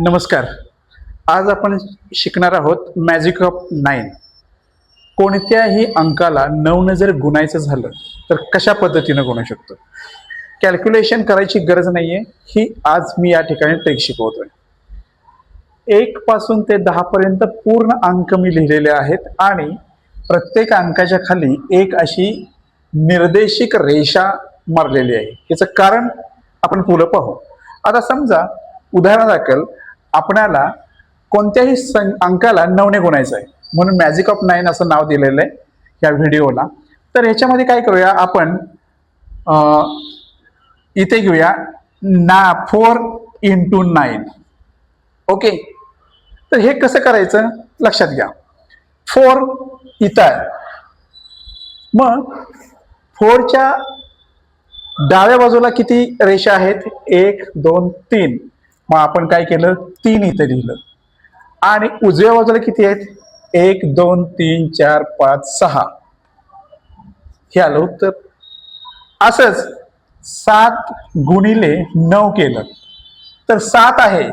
नमस्कार. आज आपण शिकणार आहोत मॅजिक ऑफ 9. कोणत्याही अंकाला 9 ने जर गुणायचं झालं तर कशा पद्धतीने गुणू शकतो. कॅल्क्युलेशन करायची गरज नाहीये, ही आज मी या ठिकाणी ट्रिक शिकवतोय. 1 पासून ते 10 पर्यंत पूर्ण अंक मी लिहिलेले आहेत आणि प्रत्येक अंकाच्या खाली एक अशी निर्देशिक रेषा मारलेली आहे. याचं कारण आपण पुढे पाहू. आता समजा उदाहरणादाखल आपल्याला कोणत्याही अंकाला 9 ने गुणायचं आहे, म्हणून मॅजिक ऑफ 9 असं नाव दिलेलं आहे या व्हिडिओला. तर ह्याच्यामध्ये काय करूया आपण, इथे घेऊया 4 into 9. ओके, तर हे कसं करायचं लक्षात घ्या. 4 इथं आहे, मग 4च्या डाव्या बाजूला किती रेषा आहेत? 1 2 3. मग आपण काय केलं, 3 इथे लिहिलं. आणि उजव्या बाजूला किती आहेत? 1 2 3 4 5 6. हे आलं उत्तर. असंच 7 गुणिले 9 केलं तर 7 आहे.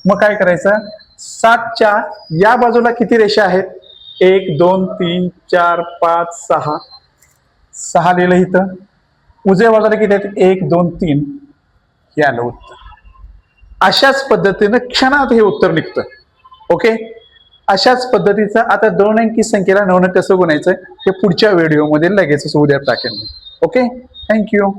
मग काय करायचं, 7च्या या बाजूला किती रेषा आहेत? 1 2 3 4 5 6. 6 लिहिलं इथं. उजव्या बाजूला किती आहेत? 1 2 3. हे आलं उत्तर. अशाच पद्धतीने क्षणात हे उत्तर निघतं. ओके, अशाच पद्धतीचं आता 2 अंकी संख्येला 9 ने कसं गुणायचं हे पुढच्या व्हिडिओमध्ये लगेचच उद्या टाकेन. Okay, thank you.